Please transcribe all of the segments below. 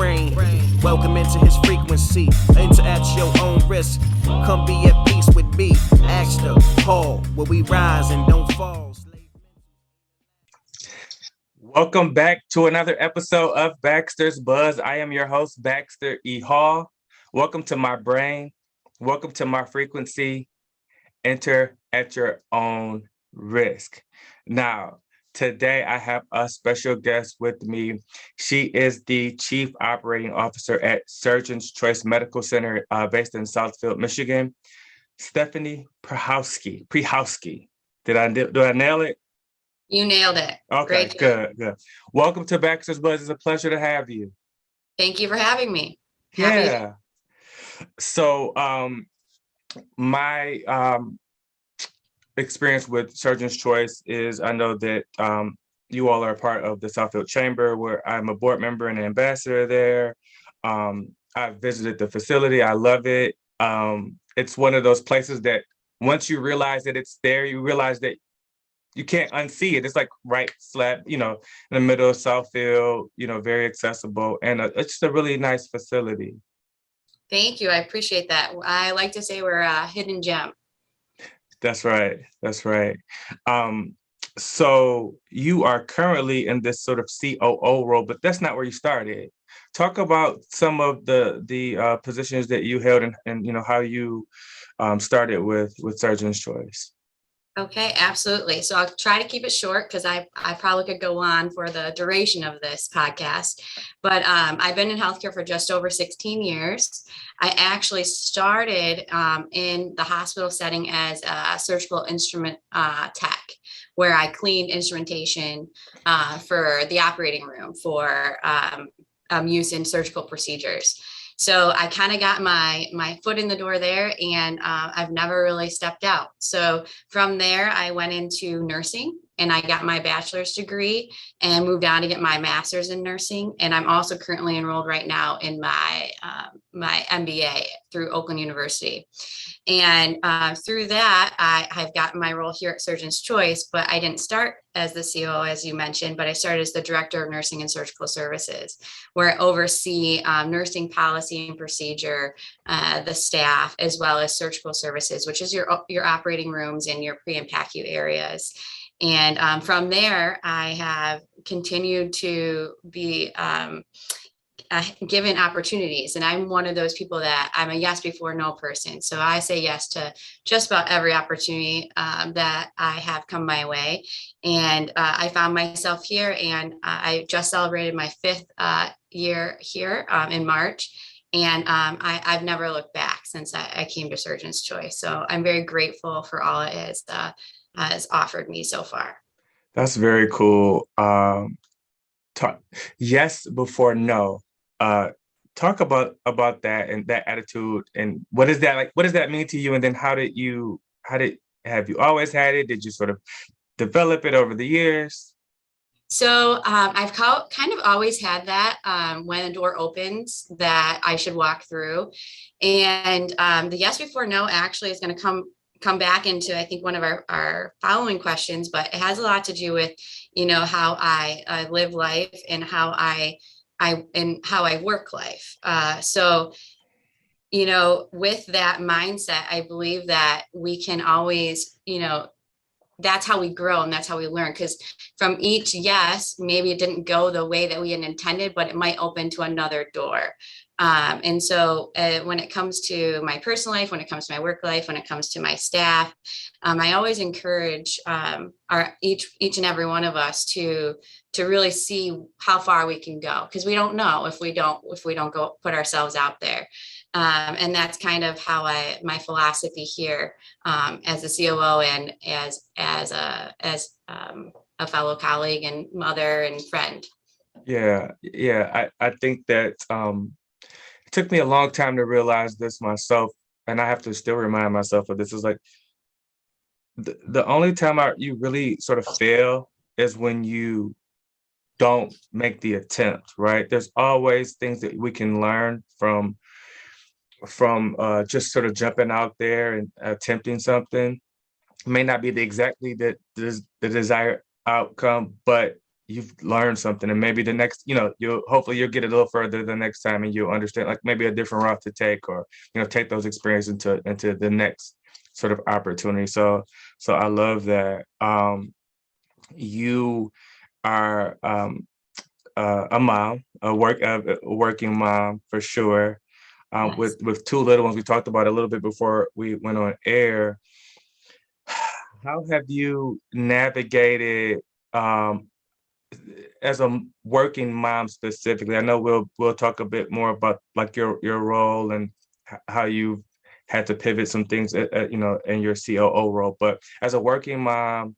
brain. Welcome into his frequency. Enter at your own risk. Come be at peace with me. Ask the Paul, where we rise and don't fall. Welcome back to another episode of Baxter's Buzz. I am your host, Baxter E. Hall. Welcome to my brain. Welcome to my frequency. Enter at your own risk. Now, today I have a special guest with me. She is the Chief Operating Officer at Surgeon's Choice Medical Center based in Southfield, Michigan, Stephanie Prechowski. Did I nail it? You nailed it. Okay, good. Welcome to Baxter's Buzz. It's a pleasure to have you. Thank you for having me. Yeah. So my experience with Surgeon's Choice is I know that you all are a part of the Southfield Chamber, where I'm a board member and an ambassador there. I've visited the facility. I love it. It's one of those places that once you realize that it's there, you realize that you can't unsee it. It's like right slap, in the middle of Southfield, very accessible. And it's just a really nice facility. Thank you. I appreciate that. I like to say we're a hidden gem. That's right. So you are currently in this sort of COO role, but that's not where you started. Talk about some of the positions that you held and how you started with Surgeon's Choice. Okay, absolutely. So I'll try to keep it short because I probably could go on for the duration of this podcast. But I've been in healthcare for just over 16 years. I actually started in the hospital setting as a surgical instrument tech, where I cleaned instrumentation for the operating room for use in surgical procedures. So I kind of got my foot in the door there, and I've never really stepped out. So from there, I went into nursing, and I got my bachelor's degree and moved on to get my master's in nursing. And I'm also currently enrolled right now in my MBA through Oakland University. And through that, I've gotten my role here at Surgeon's Choice, but I didn't start as the COO, as you mentioned, but I started as the Director of Nursing and Surgical Services, where I oversee nursing policy and procedure, the staff, as well as surgical services, which is your operating rooms and your pre and PACU areas. And from there, I have continued to be given opportunities. And I'm one of those people that I'm a yes before no person. So I say yes to just about every opportunity that I have come my way. And I found myself here, and I just celebrated my 5th year here in March. And I've never looked back since I came to Surgeon's Choice. So I'm very grateful for all it has offered me so far. That's very cool. Yes before no. Talk about that and that attitude, and what is that like? What does that mean to you? And then have you always had it? Did you sort of develop it over the years? So I've kind of always had that when the door opens that I should walk through. And the yes before no actually is going to come back into, I think, one of our following questions, but it has a lot to do with, how I live life and how I work life. So, with that mindset, I believe that we can always, that's how we grow and that's how we learn. Because from each yes, maybe it didn't go the way that we had intended, but it might open to another door. And so when it comes to my personal life, when it comes to my work life, when it comes to my staff, I always encourage each and every one of us to really see how far we can go, because we don't know if we don't go put ourselves out there. And that's kind of how my philosophy here as a COO and as a fellow colleague and mother and friend. Yeah. I think that it took me a long time to realize this myself, and I have to still remind myself of this. Is like the only time you really sort of fail is when you don't make the attempt, right? There's always things that we can learn from just sort of jumping out there and attempting something. It may not be exactly the desired outcome, but you've learned something, and maybe the next, you'll get a little further the next time, and you'll understand like maybe a different route to take, or take those experiences into the next sort of opportunity. So I love that. You are a mom, a working mom for sure. Yes. With two little ones, we talked about a little bit before we went on air. How have you navigated, um, as a working mom specifically? I know we'll talk a bit more about like your role and how you've had to pivot some things, in your COO role. But as a working mom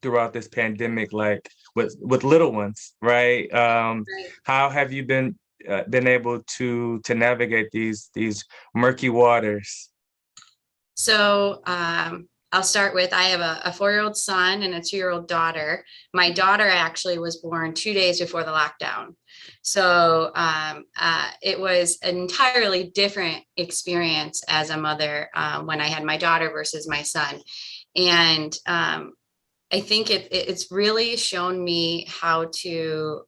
throughout this pandemic, like with little ones, right? Right. How have you been able to navigate these murky waters? So I'll start with I have a 4-year-old son and a 2-year-old daughter. My daughter actually was born 2 days before the lockdown. So it was an entirely different experience as a mother when I had my daughter versus my son. And I think it's really shown me how to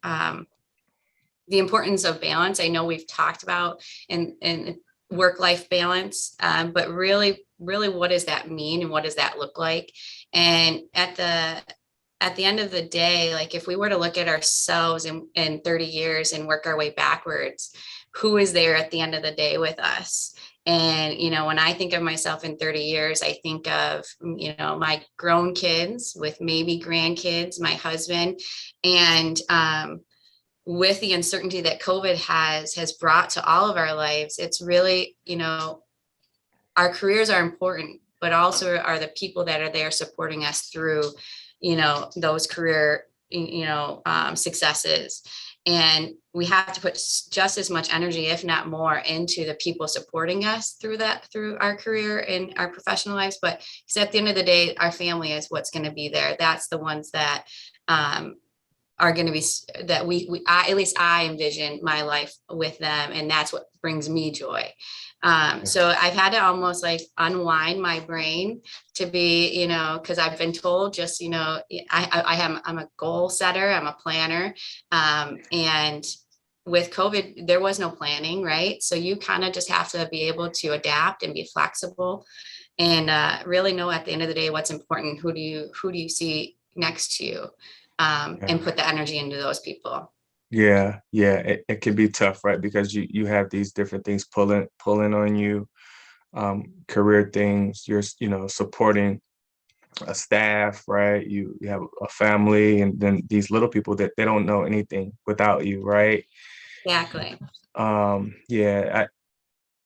the importance of balance. I know we've talked about and work-life balance, but really, what does that mean and what does that look like? And at the end of the day, like if we were to look at ourselves in 30 years and work our way backwards, who is there at the end of the day with us? And, when I think of myself in 30 years, I think of, my grown kids with maybe grandkids, my husband, and with the uncertainty that COVID has brought to all of our lives, it's really, our careers are important, but also are the people that are there supporting us through, those career, successes. And we have to put just as much energy, if not more, into the people supporting us through our career and our professional lives. But because at the end of the day, our family is what's going to be there. That's the ones that are going to be that at least I envision my life with them, and that's what brings me joy. So I've had to almost like unwind my brain to be, because I've been told just, I'm a goal setter, I'm a planner, and with COVID, there was no planning, right? So you kind of just have to be able to adapt and be flexible, and really know at the end of the day what's important. Who do you see next to you? And put the energy into those people. Yeah, it can be tough, right? Because you have these different things pulling on you, career things. You're supporting a staff, right? You have a family, and then these little people that they don't know anything without you, right? Exactly. Yeah,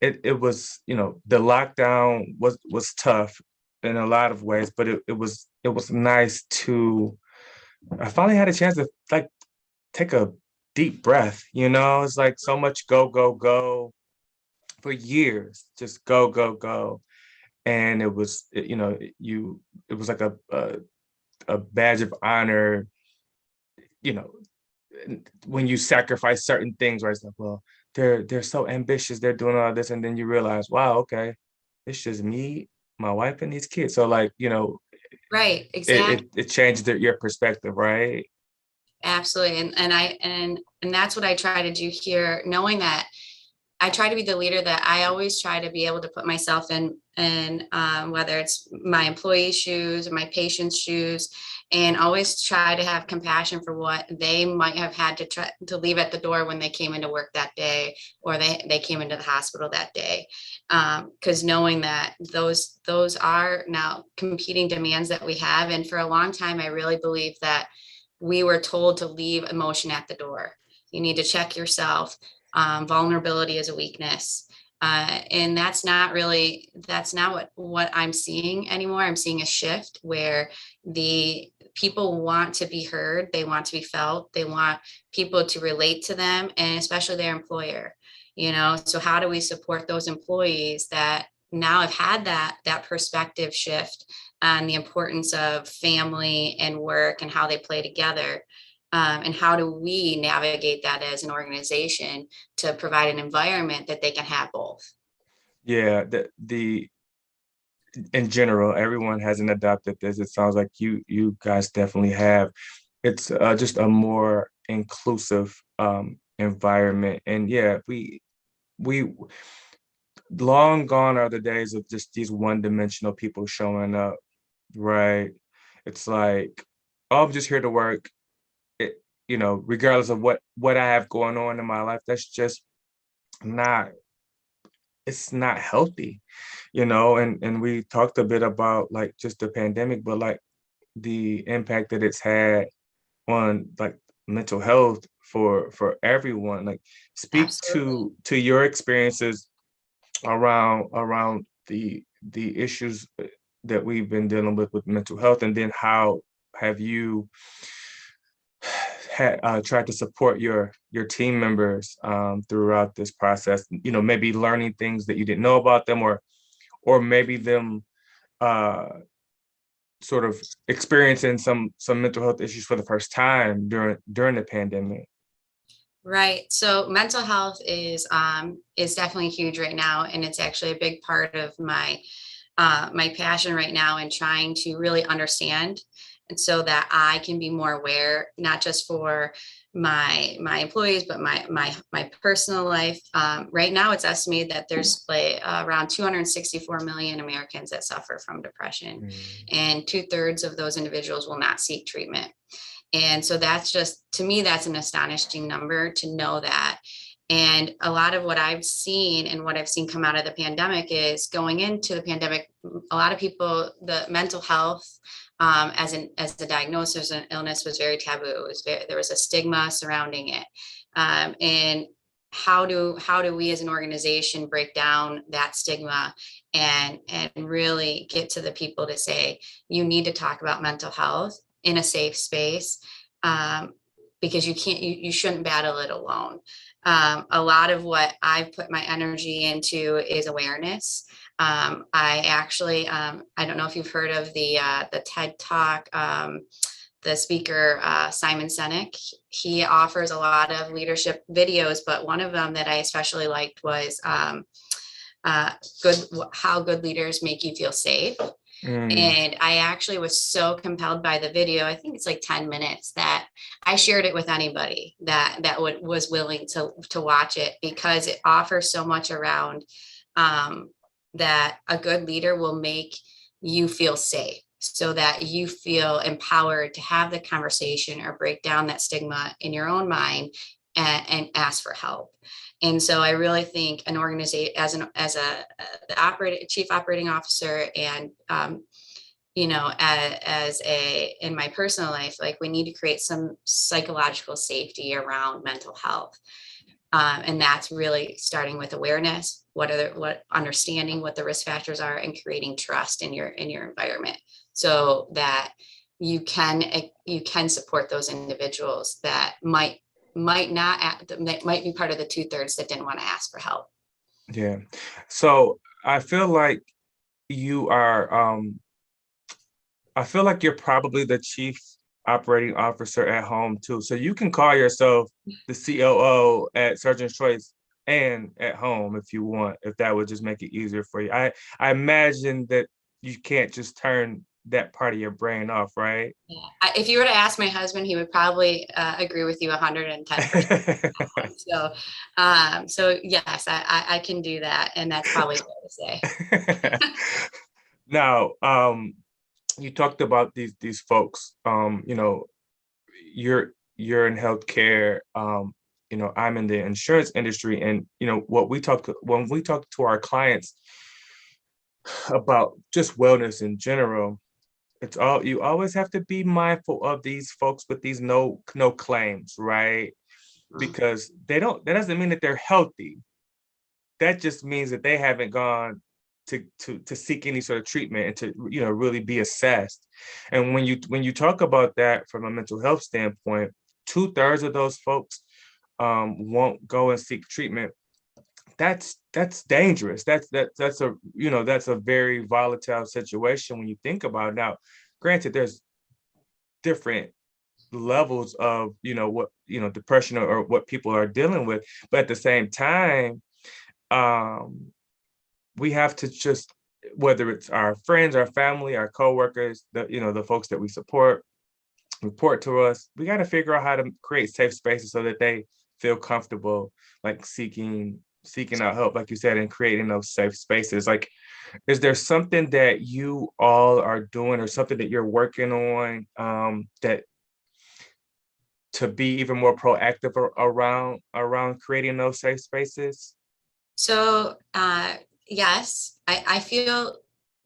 it was, the lockdown was tough in a lot of ways, but it was nice to. I finally had a chance to like take a deep breath. It's like so much go, go, go for years, just go, go, go. And it was, it was like a badge of honor, you know, when you sacrifice certain things, right? It's like, well, they're so ambitious, they're doing all this, and then you realize, wow, okay, it's just me, my wife, and these kids. So like, Right. it Exactly. it, it changed your perspective, right? Absolutely. And that's what I try to do here, knowing that I try to be the leader that I always try to be able to put myself in whether it's my employee's shoes or my patient's shoes, and always try to have compassion for what they might have had to try to leave at the door when they came into work that day, or they came into the hospital that day. Because knowing that those are now competing demands that we have. And for a long time, I really believe that we were told to leave emotion at the door. You need to check yourself. Vulnerability is a weakness. And that's not what I'm seeing anymore. I'm seeing a shift where the people want to be heard. They want to be felt. They want people to relate to them, and especially their employer. So how do we support those employees that now have had that perspective shift on the importance of family and work and how they play together? And how do we navigate that as an organization to provide an environment that they can have both? Yeah, the in general, everyone hasn't adopted this. It sounds like you guys definitely have. it's just a more inclusive environment. And yeah, we long gone are the days of just these one-dimensional people showing up, right? It's like, oh, I'm just here to work. It, regardless of what I have going on in my life, that's just not, it's not healthy, and we talked a bit about like just the pandemic, but like the impact that it's had on like mental health for everyone. Like, speak Absolutely. to your experiences around the issues that we've been dealing with mental health, and then how have you tried to support your team members throughout this process, maybe learning things that you didn't know about them, or maybe them uh sort of experiencing some mental health issues for the first time during the pandemic. Right. So mental health is definitely huge right now, and it's actually a big part of my passion right now in trying to really understand, and so that I can be more aware, not just for my employees, but my personal life. Right now, it's estimated that there's like around 264 million Americans that suffer from depression, Mm. and 2/3 of those individuals will not seek treatment. And so that's just, to me, that's an astonishing number to know that. And a lot of what I've seen and what I've seen come out of the pandemic is, going into the pandemic, a lot of people, the mental health as a diagnosis and illness was very taboo. There was a stigma surrounding it. And how do we as an organization break down that stigma and really get to the people to say, you need to talk about mental health in a safe space, because you shouldn't battle it alone. A lot of what I've put my energy into is awareness. I actually, I don't know if you've heard of the TED Talk, the speaker, Simon Sinek. He offers a lot of leadership videos, but one of them that I especially liked was how good leaders make you feel safe. Mm. And I actually was so compelled by the video. I think it's like 10 minutes, that I shared it with anybody was willing to watch it, because it offers so much around that a good leader will make you feel safe, so that you feel empowered to have the conversation or break down that stigma in your own mind, and ask for help. And so I really think an organization, the chief operating officer, and as in my personal life, like, we need to create some psychological safety around mental health. And that's really starting with awareness, what understanding what the risk factors are, and creating trust in your environment, so that you can support those individuals that that might be part of the 2/3 that didn't want to ask for help. Yeah. So I feel like you are I feel like you're probably the chief operating officer at home too. So you can call yourself the COO at Surgeon's Choice and at home if you want, if that would just make it easier for you. I imagine that you can't just turn that part of your brain off, right? Yeah. If you were to ask my husband, he would probably agree with you 110%. So yes, I can do that, and that's probably fair to say. Now, you talked about these folks. You're in healthcare. I'm in the insurance industry, and when we talk to our clients about just wellness in general, you always have to be mindful of these folks with these no claims, right? Because that doesn't mean that they're healthy. That just means that they haven't gone to seek any sort of treatment and to really be assessed. And when you talk about that from a mental health standpoint, 2/3 of those folks won't go and seek treatment. That's dangerous. That's a very volatile situation when you think about it. Now, granted, there's different levels of what depression or what people are dealing with, but at the same time, um we have to just, whether it's our friends, our family, our coworkers, the folks that we support, report to us, we got to figure out how to create safe spaces so that they feel comfortable, like seeking out help, like you said, and creating those safe spaces. Like, is there something that you all are doing or something that you're working on, that to be even more proactive around creating those safe spaces? So, yes, I feel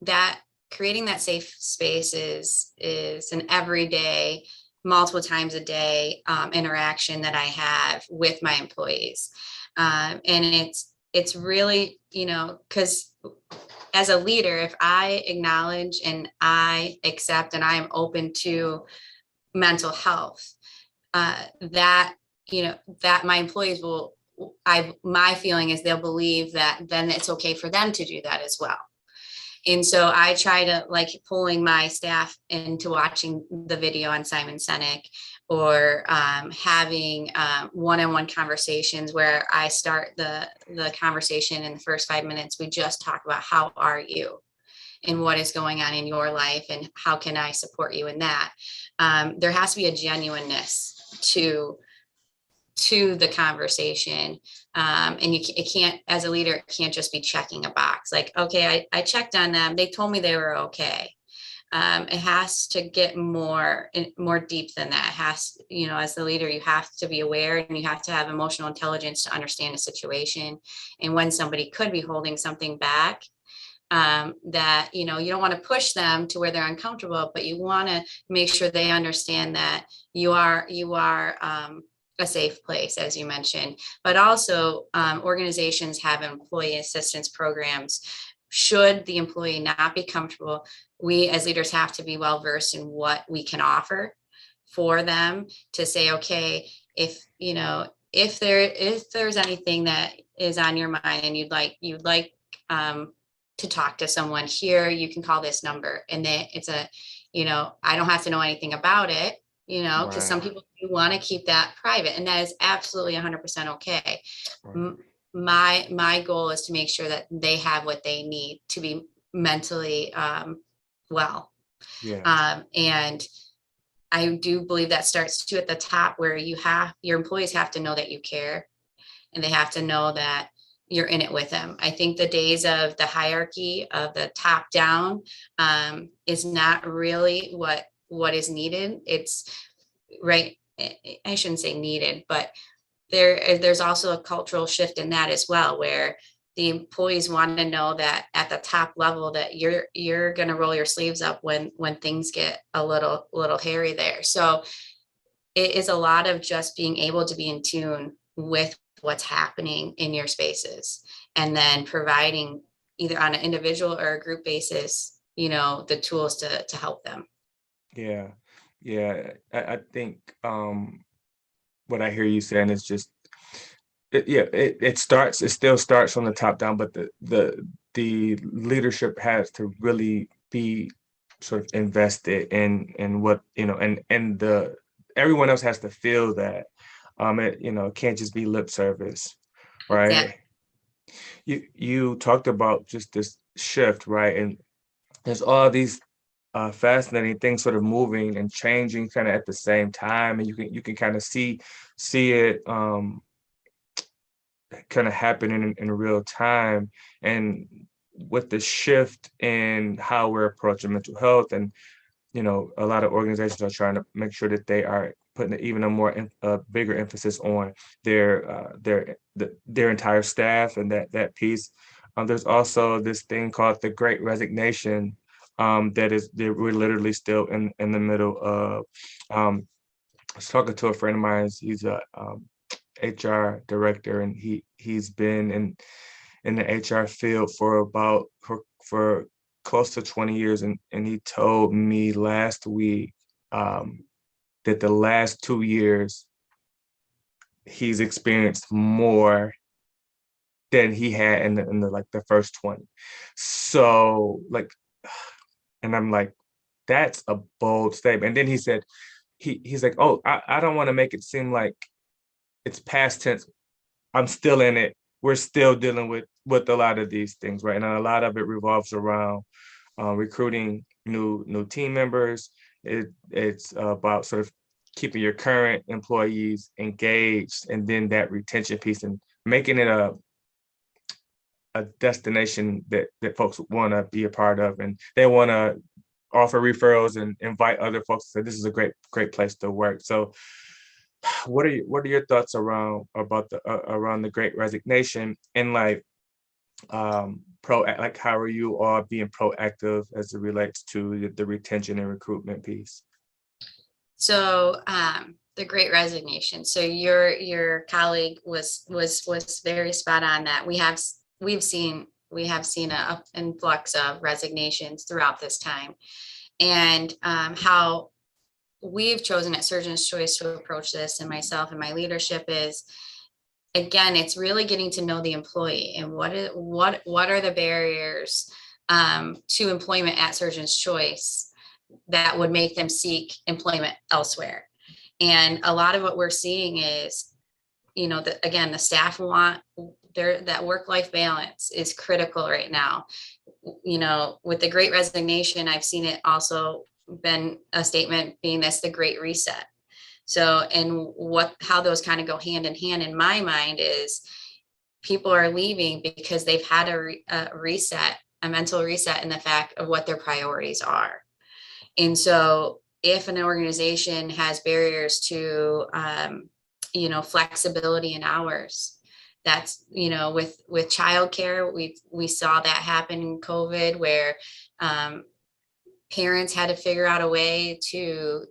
that creating that safe space is an everyday, multiple times a day interaction that I have with my employees. And it's really, because as a leader, if I acknowledge and I accept and I am open to mental health, that, that my employees will, my feeling is they'll believe that then it's okay for them to do that as well. And so I try to, like, pulling my staff into watching the video on Simon Sinek, or having one-on-one conversations where I start the conversation in the first 5 minutes. We just talk about how are you and what is going on in your life and how can I support you in that. There has to be a genuineness to the conversation. And it can't, as a leader, it can't just be checking a box. Like, okay, I checked on them. They told me they were okay. It has to get more deep than that. It has, as the leader, you have to be aware and you have to have emotional intelligence to understand a situation. And when somebody could be holding something back, that, you don't want to push them to where they're uncomfortable, but you want to make sure they understand that you are a safe place, as you mentioned. But also, organizations have employee assistance programs. Should the employee not be comfortable, we as leaders have to be well versed in what we can offer for them to say, okay, if there's anything that is on your mind and you'd like to talk to someone here, you can call this number. And then it's I don't have to know anything about it, because some people do want to keep that private, and that is absolutely 100% okay. Right. My goal is to make sure that they have what they need to be mentally well. Yeah. And I do believe that starts too at the top, where your employees have to know that you care, and they have to know that you're in it with them. I think the days of the hierarchy of the top down is not really what is needed. It's right. I shouldn't say needed, but there's also a cultural shift in that as well, where the employees want to know that at the top level that you're going to roll your sleeves up when things get a little hairy there. So it is a lot of just being able to be in tune with what's happening in your spaces, and then providing either on an individual or a group basis, the tools to help them. Yeah. I think what I hear you saying is just it still starts from the top down, but the leadership has to really be sort of invested in what, and everyone else has to feel that. It can't just be lip service, right? You talked about just this shift, right? And there's all these fascinating things sort of moving and changing kind of at the same time, and you can kind of see it kind of happening in real time. And with the shift in how we're approaching mental health, and a lot of organizations are trying to make sure that they are putting even a bigger emphasis on their entire staff and that piece. There's also this thing called the Great Resignation, that we're literally still in the middle of. I was talking to a friend of mine. He's a HR director, and he's been in the HR field for close to 20 years, and he told me last week that the last 2 years he's experienced more than he had in the first 20. So and I'm like, that's a bold statement. And then he said, he's like, oh, I don't want to make it seem like it's past tense. I'm still in it. We're still dealing with a lot of these things, right? And a lot of it revolves around recruiting new team members, It's about sort of keeping your current employees engaged, and then that retention piece and making it a destination that folks want to be a part of, and they want to offer referrals and invite other folks to say this is a great place to work. So what are your thoughts about the great resignation, and like like how are you all being proactive as it relates to the retention and recruitment piece? So the great resignation. So your colleague was very spot on that. We have seen an influx of resignations throughout this time, and how we've chosen at Surgeon's Choice to approach this, and myself and my leadership, is, again, it's really getting to know the employee and what are the barriers to employment at Surgeon's Choice that would make them seek employment elsewhere. And a lot of what we're seeing is, the staff want that work-life balance is critical right now. With the great resignation, I've seen it also been a statement being that's the great reset. So, and how those kind of go hand in hand in my mind is people are leaving because they've had a mental reset in the fact of what their priorities are. And so if an organization has barriers to, flexibility in hours, that's, with childcare, we saw that happen in COVID, where parents had to figure out a way to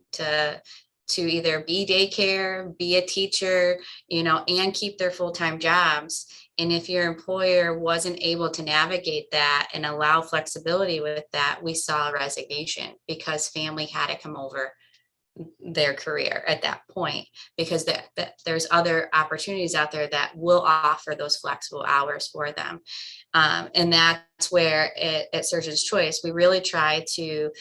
either be daycare, be a teacher, and keep their full-time jobs. And if your employer wasn't able to navigate that and allow flexibility with that, we saw a resignation because family had to come over their career at that point, because there's other opportunities out there that will offer those flexible hours for them. And that's where at Surgeon's Choice, we really try to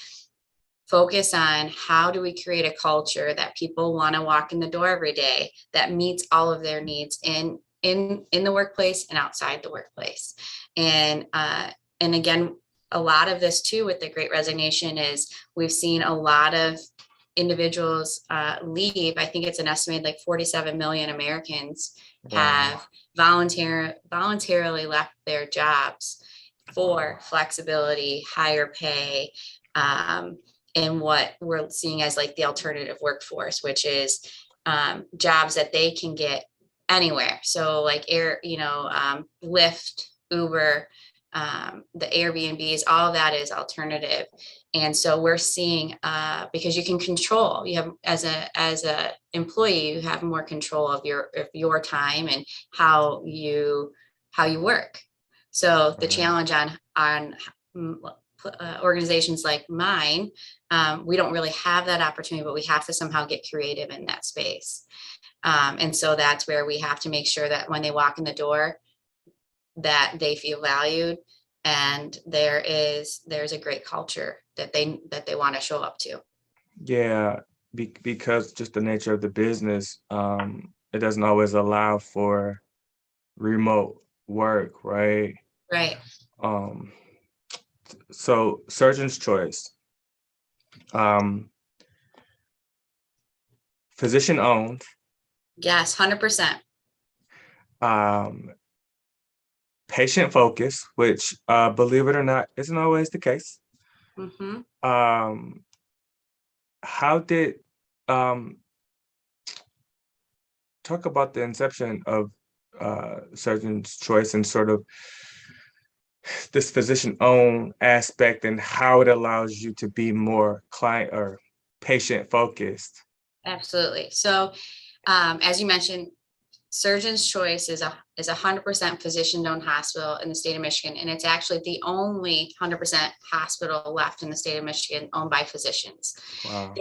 focus on how do we create a culture that people want to walk in the door every day, that meets all of their needs in the workplace and outside the workplace. And again, a lot of this too with the great resignation is we've seen a lot of individuals leave. I think it's an estimated like 47 million Americans have voluntarily left their jobs for flexibility, higher pay, and what we're seeing as like the alternative workforce, which is jobs that they can get anywhere. So like Lyft, Uber, the Airbnbs, all of that is alternative. And so we're seeing because you can control, you have as a employee, you have more control of your time and how you work. So the challenge on organizations like mine, we don't really have that opportunity, but we have to somehow get creative in that space. And so that's where we have to make sure that when they walk in the door, that they feel valued, and there's a great culture that they want to show up to. Yeah, because just the nature of the business, it doesn't always allow for remote work, right? Right. So Surgeon's Choice, physician owned. Yes, 100%. Patient focused, which believe it or not, isn't always the case. Mm-hmm. How did talk about the inception of Surgeon's Choice and sort of this physician-owned aspect and how it allows you to be more client or patient focused? Absolutely. So, as you mentioned, Surgeon's Choice is 100% physician-owned hospital in the state of Michigan, and it's actually the only 100% hospital left in the state of Michigan owned by physicians. Wow.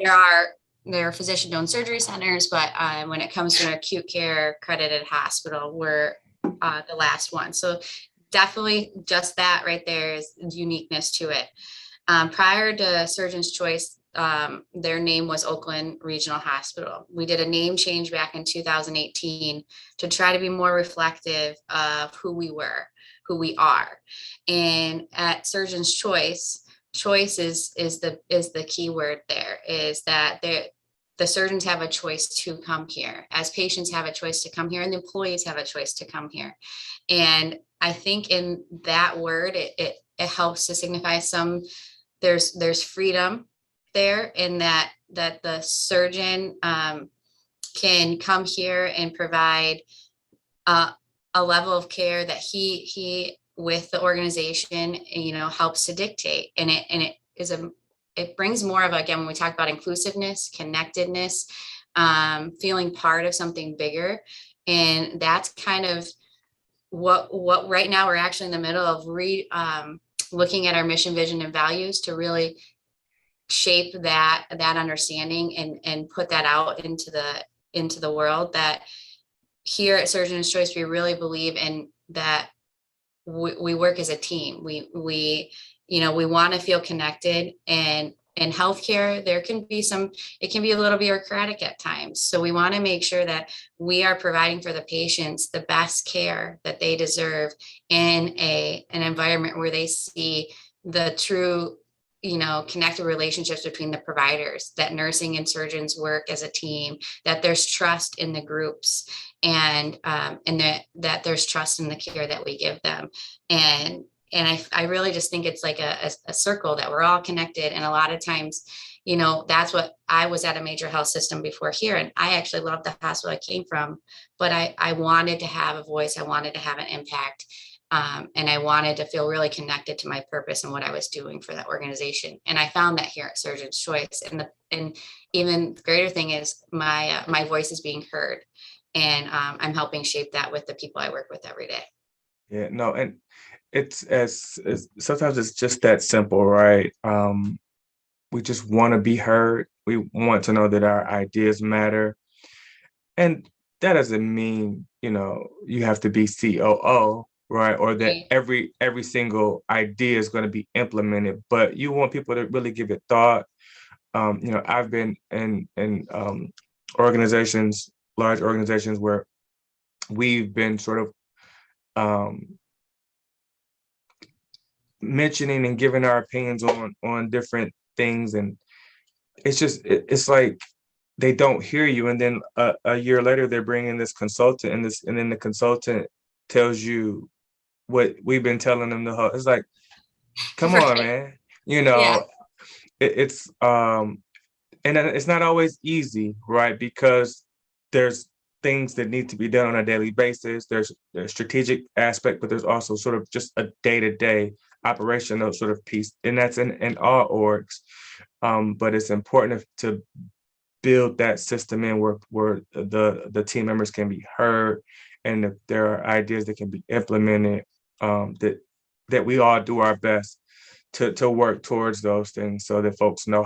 There are physician-owned surgery centers, but when it comes to an acute care accredited hospital, we're the last one. So definitely just that right there is uniqueness to it. Prior to Surgeon's Choice, their name was Oakland Regional Hospital. We did a name change back in 2018 to try to be more reflective of who we are. And at Surgeon's Choice, choice is the key word there, is that the surgeons have a choice to come here, as patients have a choice to come here, and the employees have a choice to come here. And I think in that word, it helps to signify there's freedom there, in that the surgeon can come here and provide a level of care that he with the organization, helps to dictate. And it brings more of, again, when we talk about inclusiveness, connectedness, feeling part of something bigger. And that's kind of what right now we're actually in the middle of looking at our mission, vision, and values to really shape that understanding and put that out into the world, that here at Surgeon's Choice, we really believe in that we work as a team. We want to feel connected, and in healthcare, it can be a little bureaucratic at times. So we want to make sure that we are providing for the patients the best care that they deserve in an environment where they see the true, connected relationships between the providers, that nursing and surgeons work as a team, that there's trust in the groups, and that there's trust in the care that we give them. And I really just think it's like a circle, that we're all connected. And a lot of times, that's what I was at a major health system before here. And I actually loved the hospital I came from, but I wanted to have a voice. I wanted to have an impact. And I wanted to feel really connected to my purpose and what I was doing for that organization. And I found that here at Surgeon's Choice. And even greater thing is my voice is being heard. And I'm helping shape that with the people I work with every day. Yeah, no, and it's as sometimes it's just that simple, right? We just want to be heard. We want to know that our ideas matter. And that doesn't mean, you have to be COO, right? Or that every single idea is going to be implemented, but you want people to really give it thought. I've been in organizations, large organizations, where we've been sort of mentioning and giving our opinions on different things, and it's like they don't hear you, and then a year later they're bringing this consultant, and then the consultant tells you what we've been telling them the whole. It's like, come on, man. Yeah. It's and it's not always easy, right? Because there's things that need to be done on a daily basis. There's a strategic aspect, but there's also sort of just a day-to-day operational sort of piece, and that's in all orgs. But it's important to build that system in where the team members can be heard, and if there are ideas that can be implemented, that we all do our best to work towards those things, so that folks know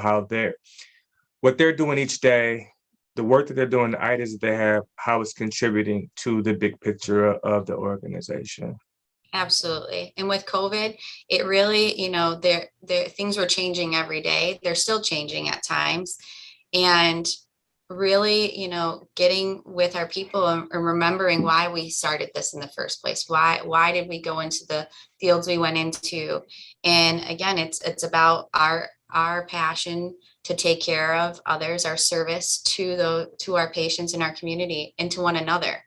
what they're doing each day, the work that they're doing, the ideas that they have, how it's contributing to the big picture of the organization. Absolutely. And with COVID, it really, there things were changing every day. They're still changing at times. And really, getting with our people and remembering why we started this in the first place. Why did we go into the fields we went into? And again, it's about our passion to take care of others, our service to our patients in our community and to one another.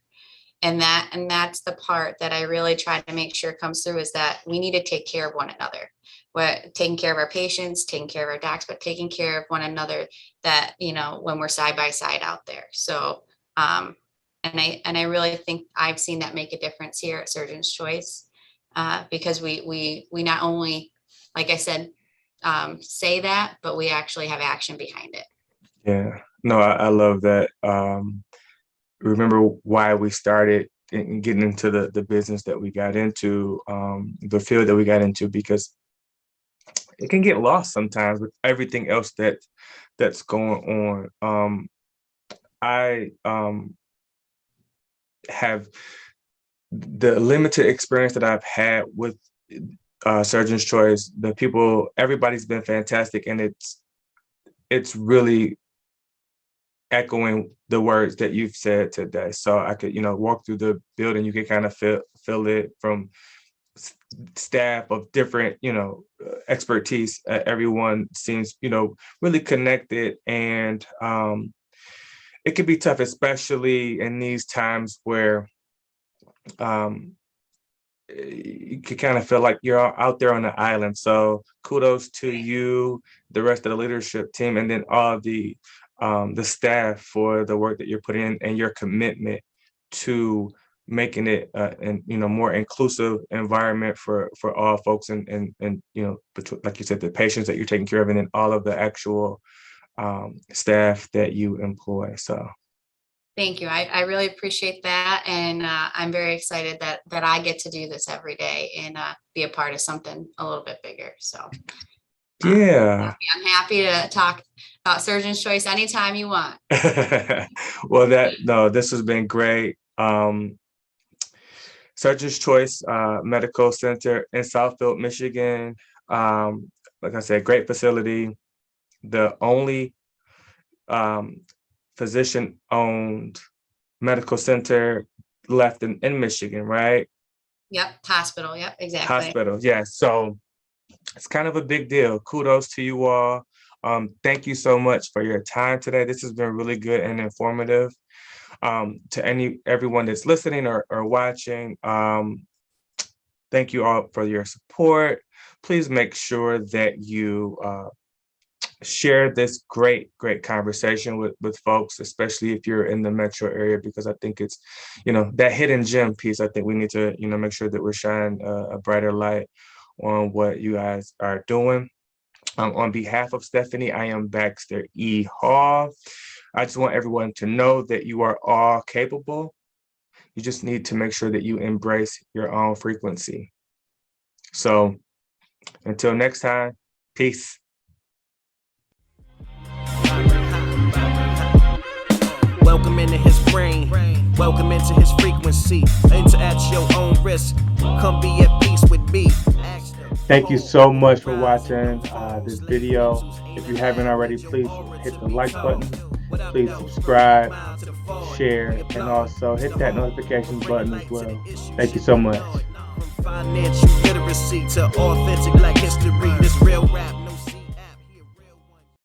And that's the part that I really try to make sure comes through, is that we need to take care of one another. We're taking care of our patients, taking care of our docs, but taking care of one another, that, when we're side by side out there. So, and I really think I've seen that make a difference here at Surgeon's Choice, because we not only, like I said, say that, but we actually have action behind it. Yeah, no, I love that. Remember why we started getting into the business that we got into, the field that we got into, because it can get lost sometimes with everything else that's going on. I have the limited experience that I've had with Surgeon's Choice. The people, everybody's been fantastic, and it's really echoing the words that you've said today. So I could, walk through the building, you could kind of feel it from staff of different, expertise. Everyone seems, really connected, and it can be tough, especially in these times where you can kind of feel like you're out there on an island. So kudos to you, the rest of the leadership team, and then all the staff for the work that you're putting in and your commitment to making it more inclusive environment for all folks, and like you said, the patients that you're taking care of, and then all of the actual staff that you employ. So thank you. I really appreciate that. And I'm very excited that I get to do this every day and be a part of something a little bit bigger. So yeah. I'm happy to talk about Surgeon's Choice anytime you want. Well, this has been great. Surgeon's Choice Medical Center in Southfield, Michigan. Like I said, great facility. The only physician-owned medical center left in Michigan, right? Yep, hospital. Yep, exactly. Hospital, yeah. So it's kind of a big deal. Kudos to you all. Thank you so much for your time today. This has been really good and informative. To everyone that's listening or watching, thank you all for your support. Please make sure that you share this great conversation with folks, especially if you're in the metro area, because I think it's, that hidden gem piece. I think we need to, make sure that we're shining a brighter light on what you guys are doing. On behalf of Stephanie, I am Baxter E. Hall. I just want everyone to know that you are all capable. You just need to make sure that you embrace your own frequency. So until next time, peace. Welcome into his brain, welcome into his frequency. Enter at your own risk, come be at peace with me. Thank you so much for watching this video. If you haven't already, please hit the like button, please subscribe, share, and also hit that notification button as well. Thank you so much. Financial literacy to authentic Black history, this real rap.